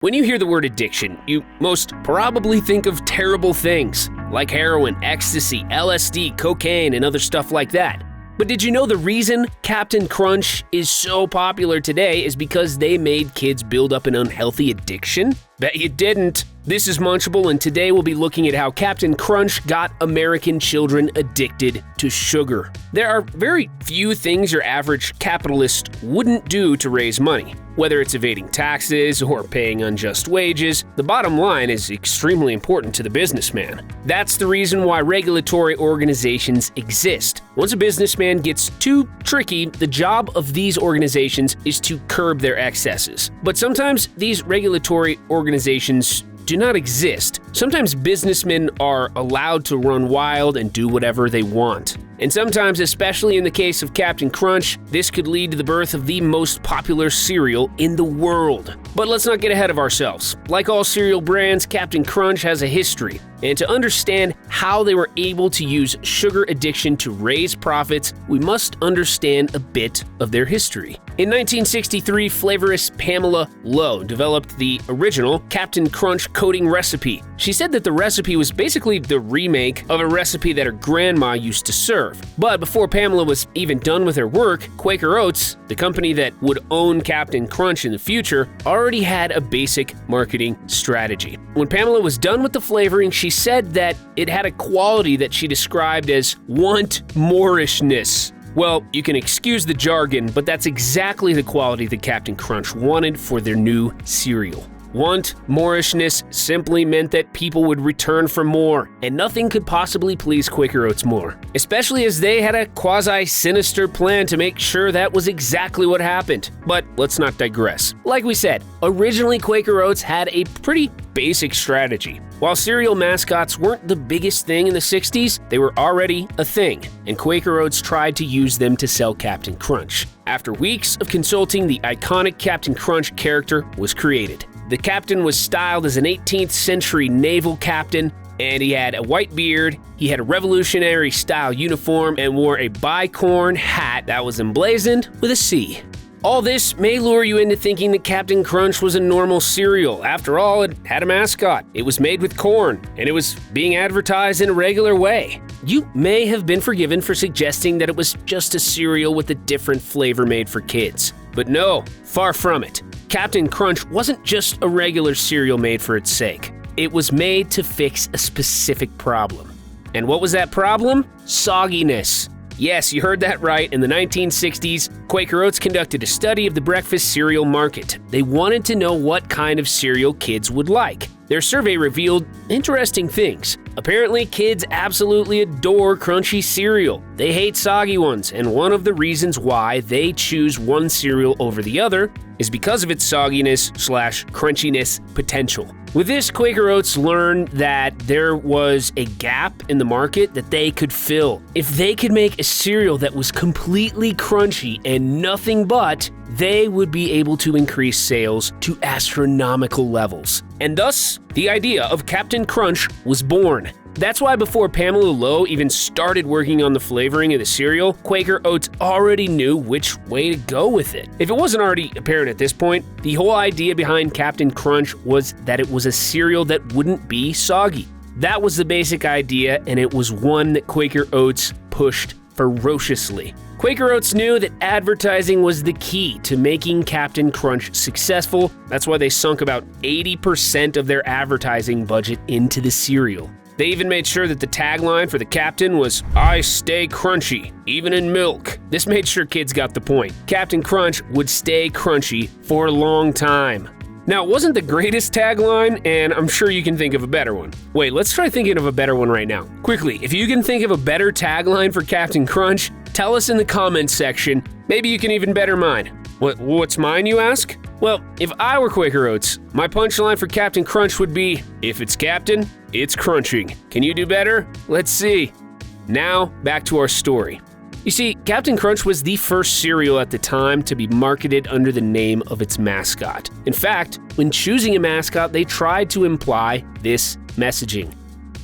When you hear the word addiction, you most probably think of terrible things like heroin, ecstasy, LSD, cocaine, and other stuff like that. But did you know the reason Captain Crunch is so popular today is because they made kids build up an unhealthy addiction? Bet you didn't. This is Munchable, and today we'll be looking at how Captain Crunch got American children addicted to sugar. There are very few things your average capitalist wouldn't do to raise money. Whether it's evading taxes or paying unjust wages, the bottom line is extremely important to the businessman. That's the reason why regulatory organizations exist. Once a businessman gets too tricky, the job of these organizations is to curb their excesses. But sometimes these regulatory organizations do not exist. Sometimes businessmen are allowed to run wild and do whatever they want. And sometimes, especially in the case of Captain Crunch, this could lead to the birth of the most popular cereal in the world. But let's not get ahead of ourselves. Like all cereal brands, Captain Crunch has a history. And to understand how they were able to use sugar addiction to raise profits, we must understand a bit of their history. In 1963, flavorist Pamela Lowe developed the original Captain Crunch coating recipe. She said that the recipe was basically the remake of a recipe that her grandma used to serve. But before Pamela was even done with her work, Quaker Oats, the company that would own Captain Crunch in the future, already had a basic marketing strategy. When Pamela was done with the flavoring, she said that it had a quality that she described as want-moreishness. Well, you can excuse the jargon, but that's exactly the quality that Captain Crunch wanted for their new cereal. Want-moreishness simply meant that people would return for more, and nothing could possibly please Quaker Oats more, especially as they had a quasi-sinister plan to make sure that was exactly what happened. But let's not digress. Like we said, originally Quaker Oats had a pretty basic strategy. While cereal mascots weren't the biggest thing in the 60s, they were already a thing, and Quaker Oats tried to use them to sell Captain Crunch. After weeks of consulting, the iconic Captain Crunch character was created. The captain was styled as an 18th century naval captain, and he had a white beard, he had a revolutionary-style uniform, and wore a bicorn hat that was emblazoned with a C. All this may lure you into thinking that Captain Crunch was a normal cereal. After all, it had a mascot, it was made with corn, and it was being advertised in a regular way. You may have been forgiven for suggesting that it was just a cereal with a different flavor made for kids. But no, far from it. Captain Crunch wasn't just a regular cereal made for its sake. It was made to fix a specific problem. And what was that problem? Sogginess. Yes, you heard that right. In the 1960s, Quaker Oats conducted a study of the breakfast cereal market. They wanted to know what kind of cereal kids would like. Their survey revealed interesting things. Apparently, kids absolutely adore crunchy cereal. They hate soggy ones, and one of the reasons why they choose one cereal over the other is because of its sogginess/crunchiness potential. With this, Quaker Oats learned that there was a gap in the market that they could fill. If they could make a cereal that was completely crunchy and nothing but, they would be able to increase sales to astronomical levels. And thus, the idea of Captain Crunch was born. That's why before Pamela Lowe even started working on the flavoring of the cereal, Quaker Oats already knew which way to go with it. If it wasn't already apparent at this point, the whole idea behind Captain Crunch was that it was a cereal that wouldn't be soggy. That was the basic idea, and it was one that Quaker Oats pushed ferociously. Quaker Oats knew that advertising was the key to making Captain Crunch successful. That's why they sunk about 80% of their advertising budget into the cereal. They even made sure that the tagline for the captain was, "I stay crunchy, even in milk." This made sure kids got the point. Captain Crunch would stay crunchy for a long time. Now, it wasn't the greatest tagline, and I'm sure you can think of a better one. Wait, let's try thinking of a better one right now. Quickly, if you can think of a better tagline for Captain Crunch, tell us in the comments section. Maybe you can even better mine. What's mine, you ask? Well, if I were Quaker Oats, my punchline for Captain Crunch would be, "If it's Captain, it's crunching." Can you do better? Let's see. Now, back to our story. You see, Captain Crunch was the first cereal at the time to be marketed under the name of its mascot. In fact, when choosing a mascot, they tried to imply this messaging.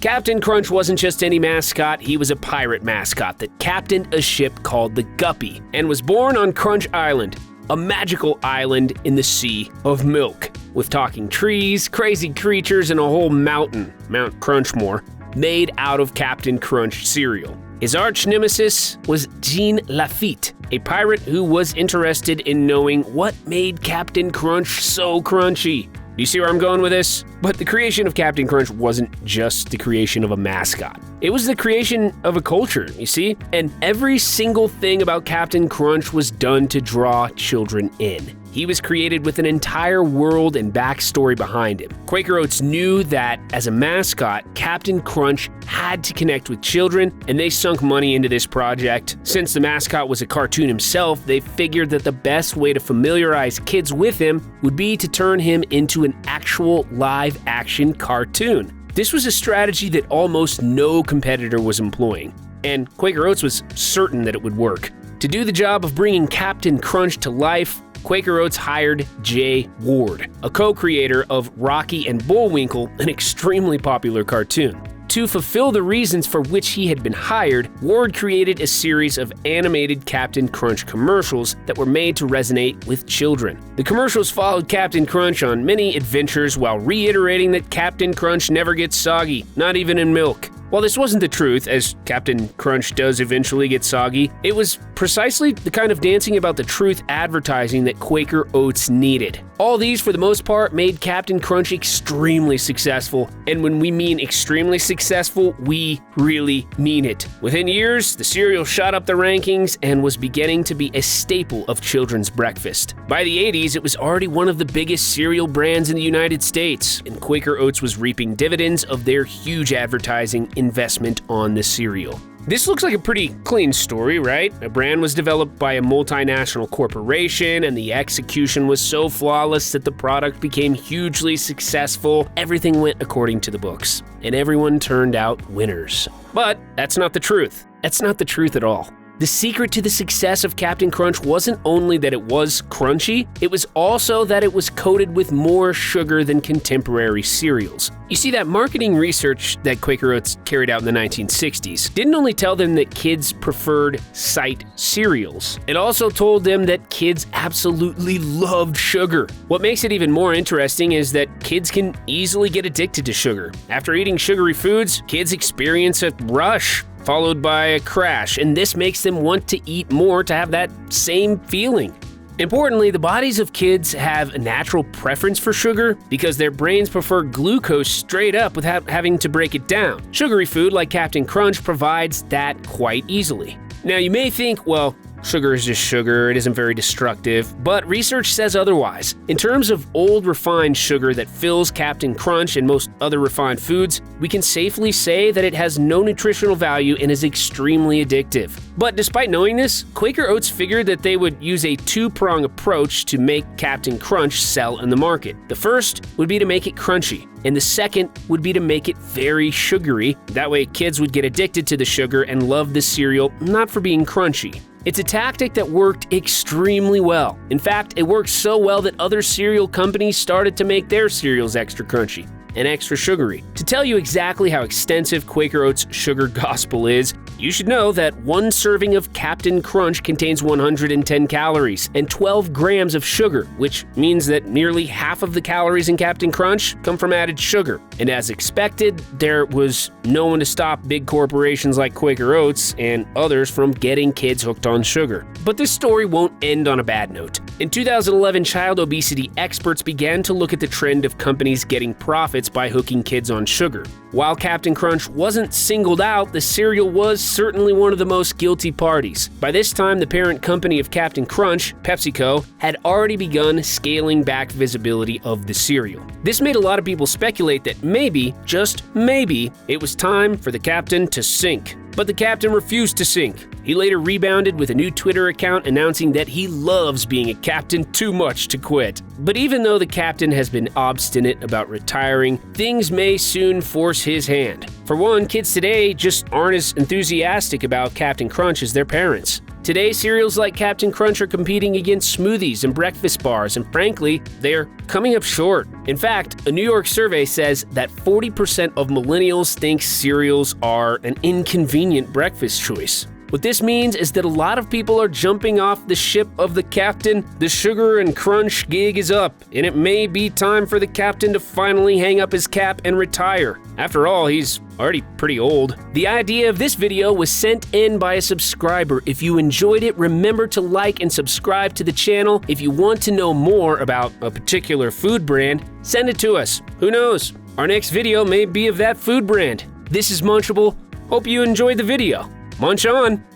Captain Crunch wasn't just any mascot, he was a pirate mascot that captained a ship called the Guppy and was born on Crunch Island, a magical island in the Sea of Milk. with talking trees, crazy creatures, and a whole mountain, Mount Crunchmore, made out of Captain Crunch cereal. His arch nemesis was Jean Lafitte, a pirate who was interested in knowing what made Captain Crunch so crunchy. Do you see where I'm going with this? But the creation of Captain Crunch wasn't just the creation of a mascot. It was the creation of a culture, you see? And every single thing about Captain Crunch was done to draw children in. He was created with an entire world and backstory behind him. Quaker Oats knew that, as a mascot, Captain Crunch had to connect with children, and they sunk money into this project. Since the mascot was a cartoon himself, they figured that the best way to familiarize kids with him would be to turn him into an actual live-action cartoon. This was a strategy that almost no competitor was employing, and Quaker Oats was certain that it would work. To do the job of bringing Captain Crunch to life, Quaker Oats hired Jay Ward, a co-creator of Rocky and Bullwinkle, an extremely popular cartoon. To fulfill the reasons for which he had been hired, Ward created a series of animated Captain Crunch commercials that were made to resonate with children. The commercials followed Captain Crunch on many adventures while reiterating that Captain Crunch never gets soggy, not even in milk. While this wasn't the truth, as Captain Crunch does eventually get soggy, it was precisely the kind of dancing about the truth advertising that Quaker Oats needed. All these, for the most part, made Captain Crunch extremely successful, and when we mean extremely successful, we really mean it. Within years, the cereal shot up the rankings and was beginning to be a staple of children's breakfast. By the 80s, it was already one of the biggest cereal brands in the United States, and Quaker Oats was reaping dividends of their huge advertising investment on the cereal. This looks like a pretty clean story, right? A brand was developed by a multinational corporation, and the execution was so flawless that the product became hugely successful. Everything went according to the books, and everyone turned out winners. But that's not the truth. That's not the truth at all. The secret to the success of Captain Crunch wasn't only that it was crunchy, it was also that it was coated with more sugar than contemporary cereals. You see, that marketing research that Quaker Oats carried out in the 1960s didn't only tell them that kids preferred sight cereals, it also told them that kids absolutely loved sugar. What makes it even more interesting is that kids can easily get addicted to sugar. After eating sugary foods, kids experience a rush, followed by a crash, and this makes them want to eat more to have that same feeling. Importantly, the bodies of kids have a natural preference for sugar because their brains prefer glucose straight up without having to break it down. Sugary food like Captain Crunch provides that quite easily. Now, you may think, well, sugar is just sugar, it isn't very destructive, but research says otherwise. In terms of old refined sugar that fills Captain Crunch and most other refined foods, we can safely say that it has no nutritional value and is extremely addictive. But despite knowing this, Quaker Oats figured that they would use a two-prong approach to make Captain Crunch sell in the market. The first would be to make it crunchy, and the second would be to make it very sugary. That way kids would get addicted to the sugar and love the cereal, not for being crunchy. It's a tactic that worked extremely well. In fact, it worked so well that other cereal companies started to make their cereals extra crunchy and extra sugary. To tell you exactly how extensive Quaker Oats' sugar gospel is, you should know that one serving of Captain Crunch contains 110 calories and 12 grams of sugar, which means that nearly half of the calories in Captain Crunch come from added sugar. And as expected, there was no one to stop big corporations like Quaker Oats and others from getting kids hooked on sugar. But this story won't end on a bad note. In 2011, child obesity experts began to look at the trend of companies getting profits by hooking kids on sugar. While Captain Crunch wasn't singled out, the cereal was certainly one of the most guilty parties. By this time, the parent company of Captain Crunch, PepsiCo, had already begun scaling back visibility of the cereal. This made a lot of people speculate that maybe, just maybe, it was time for the captain to sink. But the captain refused to sink. He later rebounded with a new Twitter account announcing that he loves being a captain too much to quit. But even though the captain has been obstinate about retiring, things may soon force his hand. For one, kids today just aren't as enthusiastic about Captain Crunch as their parents. Today, cereals like Captain Crunch are competing against smoothies and breakfast bars, and frankly, they're coming up short. In fact, a New York survey says that 40% of millennials think cereals are an inconvenient breakfast choice. What this means is that a lot of people are jumping off the ship of the captain. The sugar and crunch gig is up, and it may be time for the captain to finally hang up his cap and retire. After all, he's already pretty old. The idea of this video was sent in by a subscriber. If you enjoyed it, remember to like and subscribe to the channel. If you want to know more about a particular food brand, send it to us. Who knows? Our next video may be of that food brand. This is Munchable. Hope you enjoyed the video. Munch on!